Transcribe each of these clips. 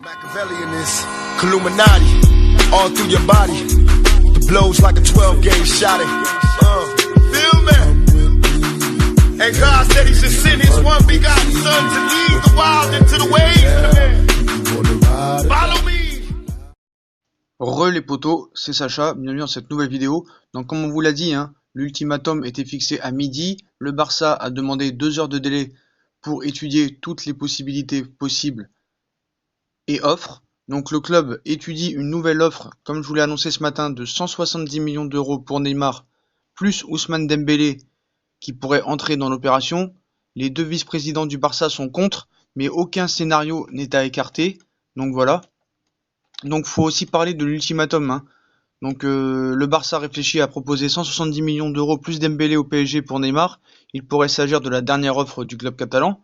Machiavelli in this Illuminati, all through your body. The blows like a 12-gauge shot. Feel me? And God said He should send His one begotten Son to lead the wild into the ways. Follow me. Re les potos, c'est Sacha, bienvenue dans cette nouvelle vidéo. Donc comme on vous l'a dit, l'ultimatum était fixé à midi. Le Barça a demandé 2 heures de délai pour étudier toutes les possibilités possibles et offres. Donc le club étudie une nouvelle offre, comme je vous l'ai annoncé ce matin, de 170 millions d'euros pour Neymar, plus Ousmane Dembélé qui pourrait entrer dans l'opération. Les 2 vice-présidents du Barça sont contre, mais aucun scénario n'est à écarter. Donc voilà. Donc faut aussi parler de l'ultimatum. Donc le Barça réfléchit à proposer 170 millions d'euros plus Dembélé au PSG pour Neymar. Il pourrait s'agir de la dernière offre du club catalan.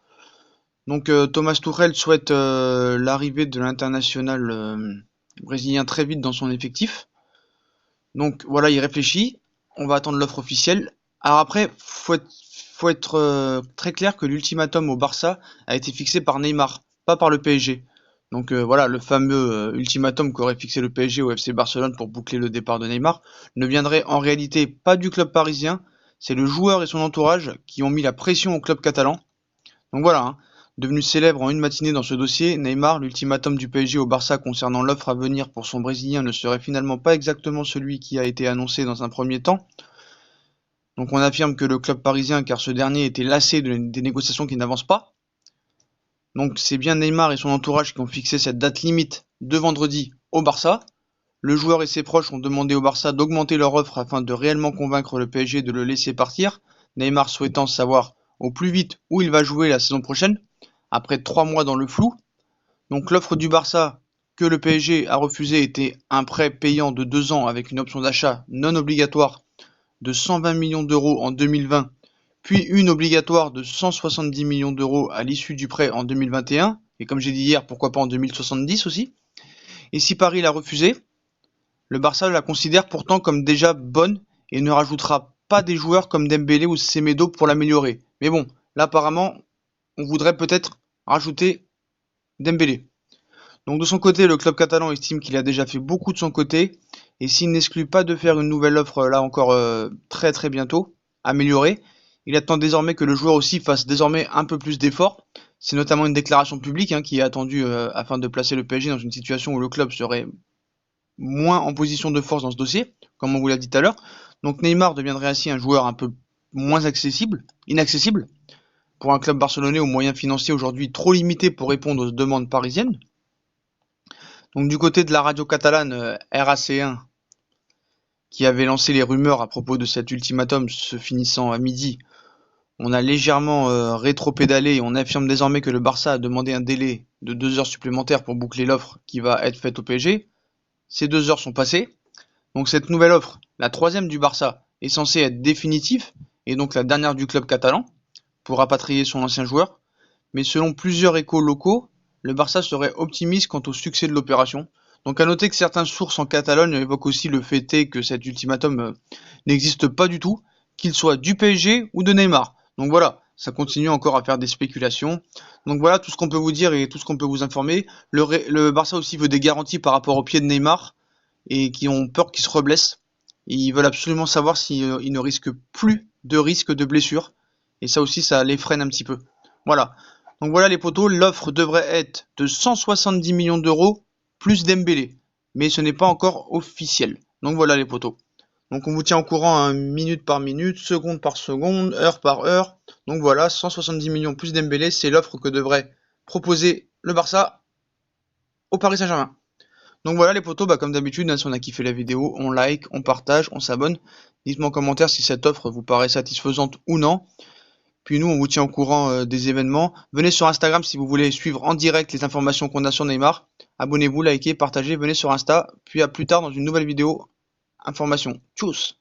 Donc Thomas Tuchel souhaite l'arrivée de l'international brésilien très vite dans son effectif. Donc voilà, il réfléchit. On va attendre l'offre officielle. Alors après, faut être très clair que l'ultimatum au Barça a été fixé par Neymar, pas par le PSG. Donc voilà, le fameux ultimatum qu'aurait fixé le PSG au FC Barcelone pour boucler le départ de Neymar ne viendrait en réalité pas du club parisien. C'est le joueur et son entourage qui ont mis la pression au club catalan. Donc voilà, devenu célèbre en une matinée dans ce dossier, Neymar, l'ultimatum du PSG au Barça concernant l'offre à venir pour son Brésilien ne serait finalement pas exactement celui qui a été annoncé dans un premier temps. Donc on affirme que le club parisien, car ce dernier était lassé des négociations qui n'avancent pas. Donc c'est bien Neymar et son entourage qui ont fixé cette date limite de vendredi au Barça. Le joueur et ses proches ont demandé au Barça d'augmenter leur offre afin de réellement convaincre le PSG de le laisser partir. Neymar souhaitant savoir au plus vite où il va jouer la saison prochaine, après 3 mois dans le flou. Donc l'offre du Barça que le PSG a refusé était un prêt payant de 2 ans avec une option d'achat non obligatoire de 120 millions d'euros en 2020, puis une obligatoire de 170 millions d'euros à l'issue du prêt en 2021, et comme j'ai dit hier, pourquoi pas en 2070 aussi. Et si Paris l'a refusé, le Barça la considère pourtant comme déjà bonne et ne rajoutera pas des joueurs comme Dembélé ou Semedo pour l'améliorer. Mais bon, là apparemment, on voudrait peut-être rajouter Dembélé. Donc de son côté, le club catalan estime qu'il a déjà fait beaucoup de son côté, et s'il n'exclut pas de faire une nouvelle offre là encore très très bientôt, améliorée, il attend désormais que le joueur aussi fasse désormais un peu plus d'efforts. C'est notamment une déclaration publique qui est attendue afin de placer le PSG dans une situation où le club serait moins en position de force dans ce dossier, comme on vous l'a dit tout à l'heure. Donc Neymar deviendrait ainsi un joueur un peu moins inaccessible, pour un club barcelonais aux moyens financiers aujourd'hui trop limités pour répondre aux demandes parisiennes. Donc du côté de la radio catalane RAC1, qui avait lancé les rumeurs à propos de cet ultimatum se finissant à midi, on a légèrement rétropédalé et on affirme désormais que le Barça a demandé un délai de 2 heures supplémentaires pour boucler l'offre qui va être faite au PSG. Ces 2 heures sont passées. Donc cette nouvelle offre, la 3e du Barça, est censée être définitive et donc la dernière du club catalan pour rapatrier son ancien joueur. Mais selon plusieurs échos locaux, le Barça serait optimiste quant au succès de l'opération. Donc à noter que certaines sources en Catalogne évoquent aussi le fait que cet ultimatum n'existe pas du tout, qu'il soit du PSG ou de Neymar. Donc voilà, ça continue encore à faire des spéculations. Donc voilà tout ce qu'on peut vous dire et tout ce qu'on peut vous informer. Le Barça aussi veut des garanties par rapport au pied de Neymar et qui ont peur qu'il se reblesse. Ils veulent absolument savoir s'il ne risque plus de risque de blessure. Et ça aussi, ça les freine un petit peu. Voilà. Donc voilà les potos, l'offre devrait être de 170 millions d'euros plus Dembélé. Mais ce n'est pas encore officiel. Donc voilà les potos. Donc on vous tient au courant minute par minute, seconde par seconde, heure par heure. Donc voilà, 170 millions plus Dembélé, c'est l'offre que devrait proposer le Barça au Paris Saint-Germain. Donc voilà les potos, comme d'habitude, si on a kiffé la vidéo, on like, on partage, on s'abonne. Dites-moi en commentaire si cette offre vous paraît satisfaisante ou non. Puis nous, on vous tient au courant des événements. Venez sur Instagram si vous voulez suivre en direct les informations qu'on a sur Neymar. Abonnez-vous, likez, partagez, venez sur Insta. Puis à plus tard dans une nouvelle vidéo. Information. Tchuss.